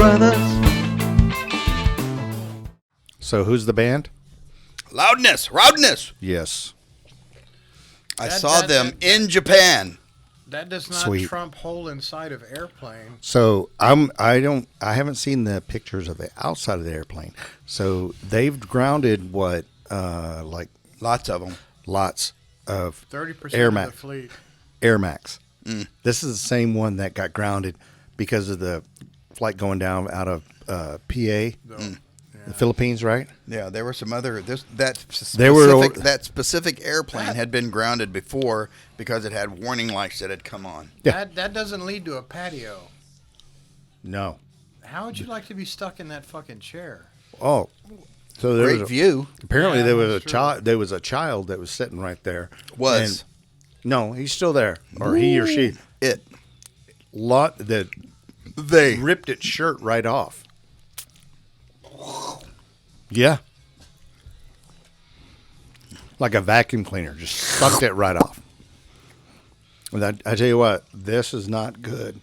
Brothers. So who's the band? Loudness. Yes. I saw them in Japan. That does not Sweet. trump hole inside of airplane. So I haven't seen the pictures of the outside of the airplane. So they've grounded what like Lots of them. lots of 30% Air of Max. the fleet. Air Max. This is the same one that got grounded because of the flight going down out of PA, the Philippines, right? Yeah, there were some other. They were- That specific airplane had been grounded before because it had warning lights that had come on. Yeah. That doesn't lead to a patio. No. How would you like to be stuck in that fucking chair? Oh, so there Great was view. apparently Yeah, there was a that's true. child. There was a child that was sitting right there. Was. And- no, he's still there, or he or she. It. Lot that They. ripped its shirt right off. Yeah. Like a vacuum cleaner, just sucked it right off. And I tell you what, this is not good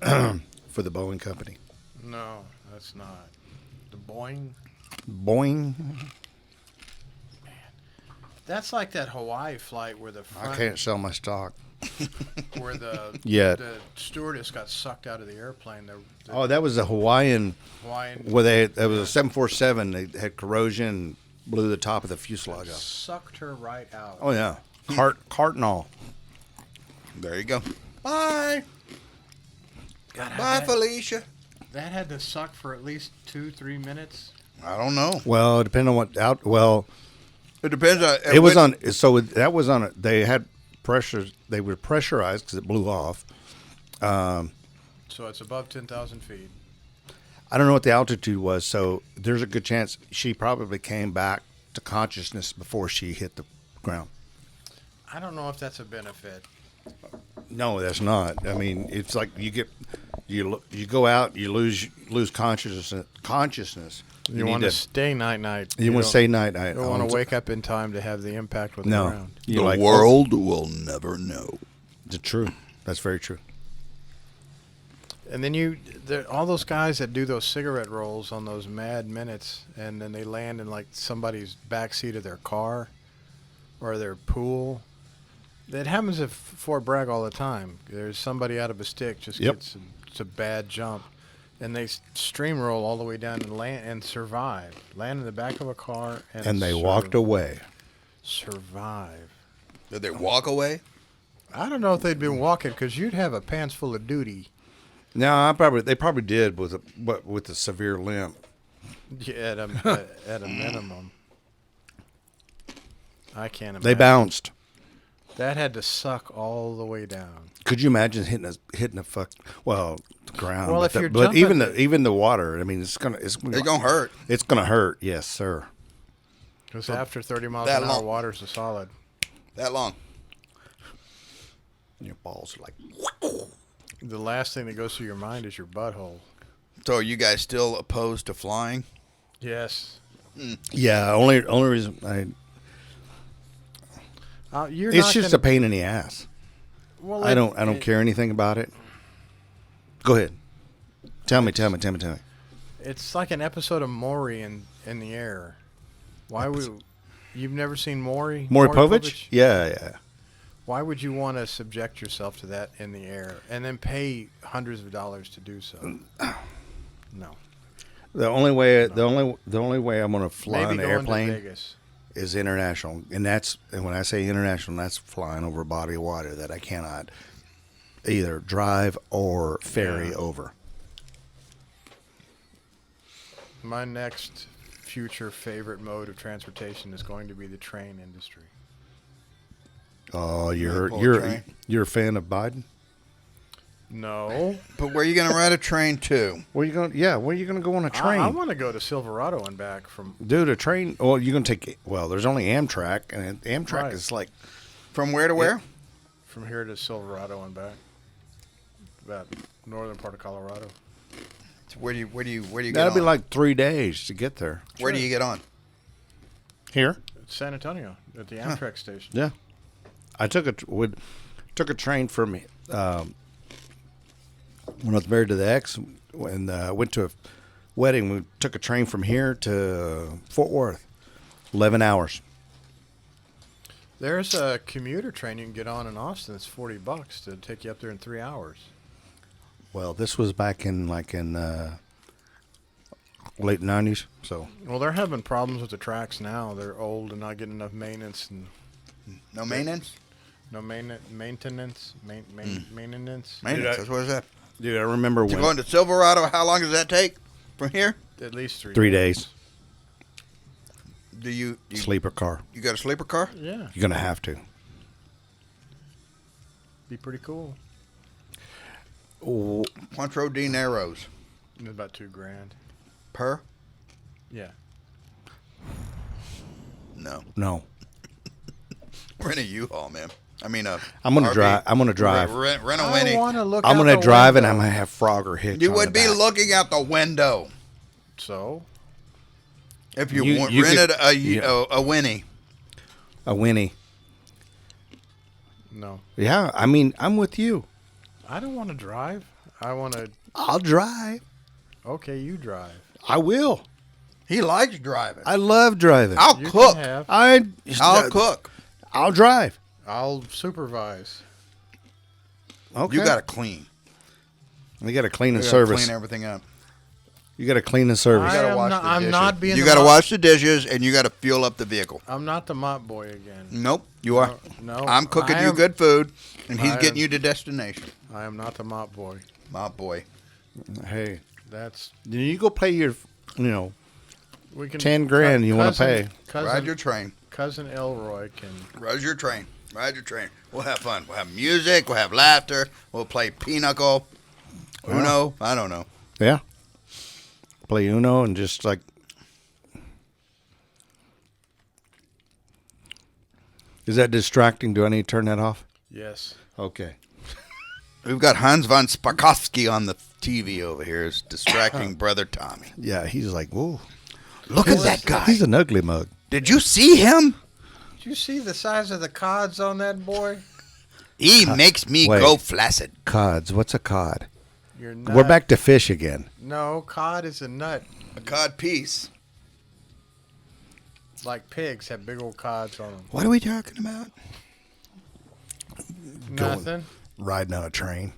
for the Boeing company. No, that's not. The Boeing. Boeing, That's like that Hawaii flight where the I front, can't sell my stock. where the Yet. the stewardess got sucked out of the airplane. The Oh, that was a Hawaiian Hawaiian where it was a 747. They had corrosion, and blew the top of the fuselage off. sucked her right out. Oh yeah, cart and all. There you go. Bye. God, Bye, that, Felicia. that had to suck for at least 2-3 minutes. I don't know. Well, depending on what out. Well, It depends on. it was on. So that was on. They had pressures. They were pressurized because it blew off. So it's above 10,000 feet. I don't know what the altitude was. So there's a good chance she probably came back to consciousness before she hit the ground. I don't know if that's a benefit. No, that's not. I mean, it's like you go out, you lose consciousness. You need want to stay night. You want to don't- say night. You don't want to wake up in time to have the impact with the No, ground. you're the like, world will never know. It's true. That's very true. And then all those guys that do those cigarette rolls on those mad minutes, and then they land in like somebody's backseat of their car or their pool. That happens at Fort Bragg all the time. There's somebody out of a stick just Yep. gets it's a bad jump, and they stream roll all the way down and land and survive. Land in the back of a car And they walked away. Survive. Did they walk away? I don't know if they'd been walking because you'd have a pants full of duty. No, they probably did with a severe limp. Yeah, at a minimum. I can't imagine. They bounced. That had to suck all the way down. Could you imagine hitting the ground? Well, but if you're but jumping- even the water. I mean, it's gonna hurt. It's gonna hurt. Yes, sir. Because after 30 miles that an hour, long. water's a solid. That long. Your balls are like. The last thing that goes through your mind is your butthole. So are you guys still opposed to flying? Yes. Yeah. Only reason You're it's not just gonna, a pain in the ass. well, I don't care anything about it. Go ahead. Tell me. It's like an episode of Maury in the air. Why would you've never seen Maury? Maury Povich? Yeah. Why would you want to subject yourself to that in the air and then pay hundreds of dollars to do so? No. The only way I'm going to fly Maybe on the going airplane to Vegas. is international, and when I say international, that's flying over a body of water that I cannot either drive or ferry over. My next future favorite mode of transportation is going to be the train industry. Oh, pull a you're train? a fan of Biden? No. But where are you going to ride a train to? Where you going? Yeah, where you going to go on a train? I want to go to Silverado and back from. Dude, a train. Well, you're going to take. Well, there's only Amtrak, and Amtrak Right. is like. From where to where? From here to Silverado and back. About northern part of Colorado. Where do you get That'd be on? like 3 days to get there. Where do you get on? Here. It's San Antonio at the Amtrak station. Yeah, I took a train from when I was married to the ex, when went to a wedding, we took a train from here to Fort Worth, 11 hours. There's a commuter train you can get on in Austin. It's $40 to take you up there in 3 hours. Well, this was back in late 90s, so Well, they're having problems with the tracks now. They're old and not getting enough maintenance and No maintenance? no maintenance. Maintenance. Dude, That's what is that? dude, I remember To when go into Silverado, how long does that take from here? At least 3 3 days, Do you sleeper car. you got a sleeper car? Yeah, You're gonna have to. be pretty cool. Oh, Cuatro dineros It's about $2,000. per? Yeah. No. no, We're in a U-Haul, man. I mean, I'm gonna RV. drive. I'm gonna drive. Rent a I Winnie. want to look. I'm out gonna the drive, and window. I'm gonna have Frogger hitch. You on would the be back. looking out the window So if you, You rented could- a Winnie. a Winnie. no, Yeah, I mean, I'm with you. I don't want to drive. I want to. I'll drive. Okay, you drive. I will. He likes driving. I love driving. I'll You cook. can have. I'll cook. I'll drive. I'll supervise. Okay. You got to clean. You got to clean You and gotta service. clean everything up. You got to clean and service. I gotta am wash not, the I'm dishes. not being. You the got to mop- wash the dishes and you got to fuel up the vehicle. I'm not the mop boy again. Nope, you are. No, I'm cooking I you am- good food, and he's I getting am- you to destination. I am not the mop boy. My boy. Hey, That's you go pay your, we can 10 grand you wanna pay. Ride your train. Cousin Elroy can. Ride your train. Ride your train. We'll have fun. We'll have music. We'll have laughter. We'll play pinochle. Uno. I don't know. yeah. Play Uno and just like. Is that distracting? Do I need to turn that off? Yes. Okay. We've got Hans von Spakovsky on the TV over here. It's distracting brother Tommy. Yeah, he's like, whoa. Look at that guy. He's an ugly mug. Did you see him? Did you see the size of the cods on that boy? He makes me Wait. go flaccid. Cods. What's a cod? You're nut. We're back to fish again. No, cod is a nut. A cod piece. Like pigs have big old cods on them. What are we talking about? Nothing. Riding on a train.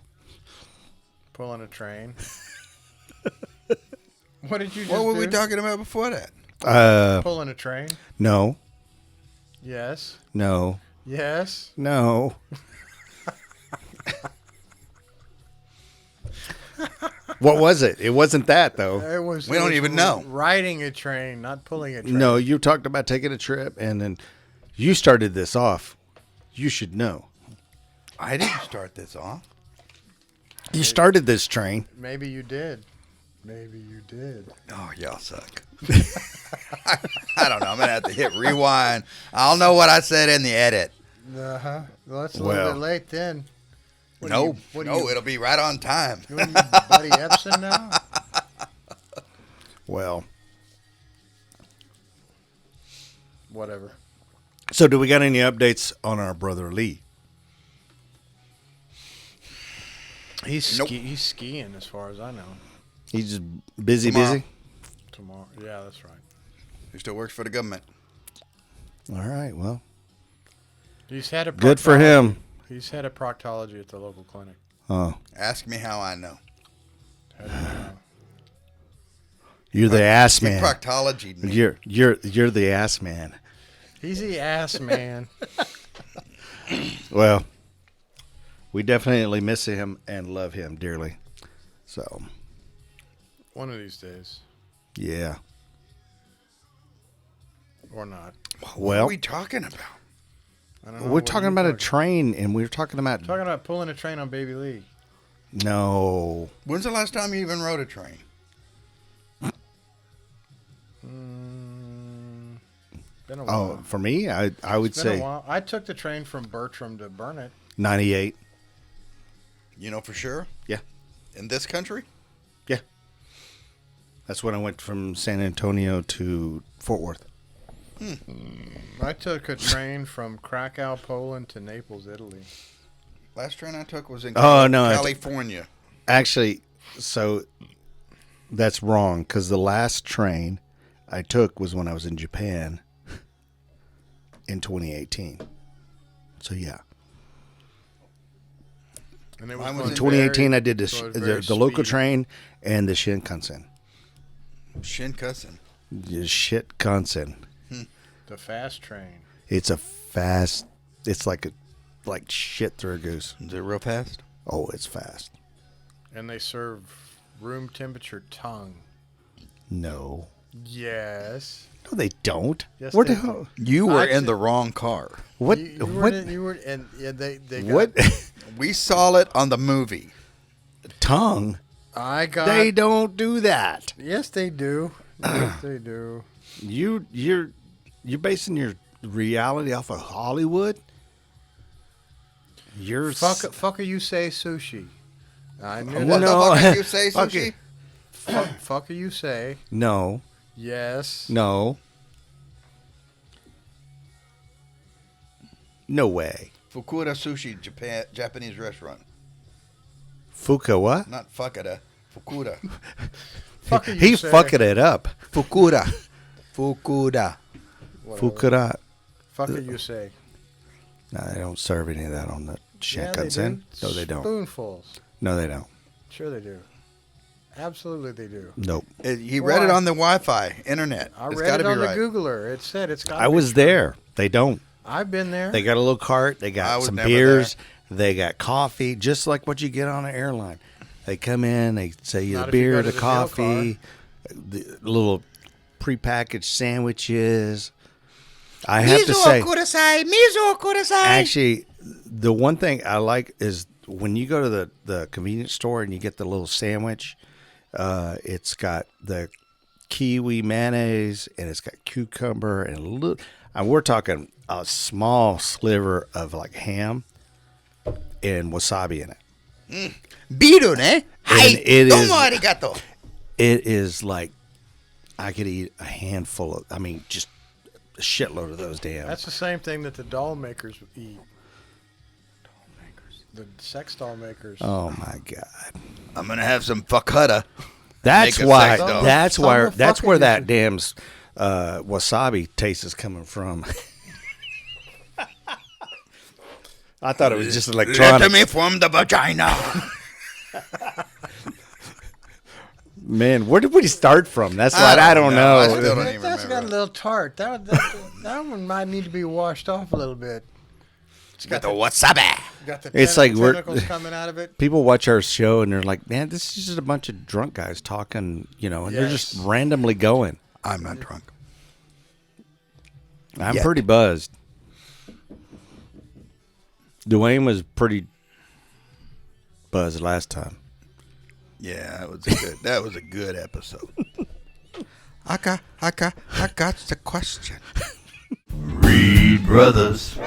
Pulling a train. What did you just What were do? we talking about before that? Pulling a train. No. Yes. No. Yes. No. What was it? It wasn't that though. It was. We it don't was even know. Riding a train, not pulling a train. No, you talked about taking a trip, and then you started this off. You should know. I didn't start this off. You started this train. Maybe you did. Maybe you did. Oh, y'all suck. I don't know. I'm going to have to hit rewind. I'll know what I said in the edit. Uh huh. Well, that's a Well. little bit late then. What are No, you- what are no, you- it'll be right on time. You and your buddy Epson now? Well, Whatever. so do we got any updates on our brother Lee? He's Nope. he's skiing as far as I know. He's just busy, Tomorrow. busy. Tomorrow. Yeah, that's right. He still works for the government. All right. Well, He's had a good for proctology- him. He's had a proctology at the local clinic. Oh, Ask me how I know. Had a, you're the ass He man. proctologied me. You're the ass man. he's the ass man. Well, we definitely miss him and love him dearly. So, One of these days, yeah. or not. What Well, are we talking about? I don't know. we're What are talking you about a train, and we're talking about talking about pulling a train on Baby Lee. no. When's the last time you even rode a train? Been a while. Oh, for me, I would It's been a say while. I took the train from Bertram to Burnett. 98. You know for sure? Yeah. In this country? Yeah. That's when I went from San Antonio to Fort Worth. I took a train from Krakow, Poland to Naples, Italy. Last train I took was in Oh, no, I- California. Actually, so that's wrong because the last train I took was when I was in Japan in 2018. So yeah, And it Mine was was in in 2018 I did so it was very the local speedy. train and the Shinkansen. Shinkansen. The Shinkansen. the fast train. It's a fast. It's like shit through a goose. Is it real fast? Oh, it's fast. And they serve room temperature tongue. No, Yes. no, they don't. Yes, Where they the hell? You were Actually- in the wrong car. What? You what? were, and yeah, they got, What? We saw it on the movie. Tongue? I got. They don't do that. Yes, they do. Yes, they do. You're basing your reality off of Hollywood. You're Fucker, you say sushi. I knew What that. No. the fuck did you say, Fuck Sushi? it. Fucker, you say. No, Yes. no, no way. Fukura Sushi, Japanese restaurant. Fuka what? Not Fakada. Fukura. Fucker, you He's say. fucking it up. Fukura. Fukura. Whatever. Fukura. Fucker, you say. No, they don't serve any of that on the Yeah, they Shinkansen. do. No, they don't. Spoonfuls. No, they don't. Sure, they do. Absolutely, they do. Nope. He read it on the Wi-Fi, internet. I It's read gotta it on be right. the Googler. It said it's got. I was there. They don't. I've been there. They got a little cart. They I got was some never beers. They got coffee, just like what you get on an airline. They come in. They say you Not the if you beer, go to the the coffee, the little prepackaged sandwiches. I have to say, Miso kudasai. actually, the one thing I like is when you go to the convenience store and you get the little sandwich. It's got the kiwi mayonnaise and it's got cucumber and a little. And we're talking a small sliver of like ham and wasabi in it. Biru ne? Hai. it is- Domo arigato. It is like I could eat a handful of. I mean, just a shitload of those damn. That's the same thing that the doll makers eat. The sex doll makers. Oh my god. I'm gonna have some fakada. That's Make a why. sex doll. That's Some why. of the That's where fucking- that damn wasabi taste is coming from. I thought it was just Let electronic. me from the vagina. Man, where did we start from? That's what I I don't don't know. I know. still don't even That's got a remember. little tart. That one might need to be washed off a little bit. It's Got got the the, wasabi. got the It's like we're- tentacles coming out of it. People watch our show and they're like, "Man, this is just a bunch of drunk guys talking," and they're just Yes. randomly going. I'm not drunk. I'm Yet. pretty buzzed. Dwayne was pretty buzzed last time. Yeah, that was a good episode. I got the question. Reed Brothers.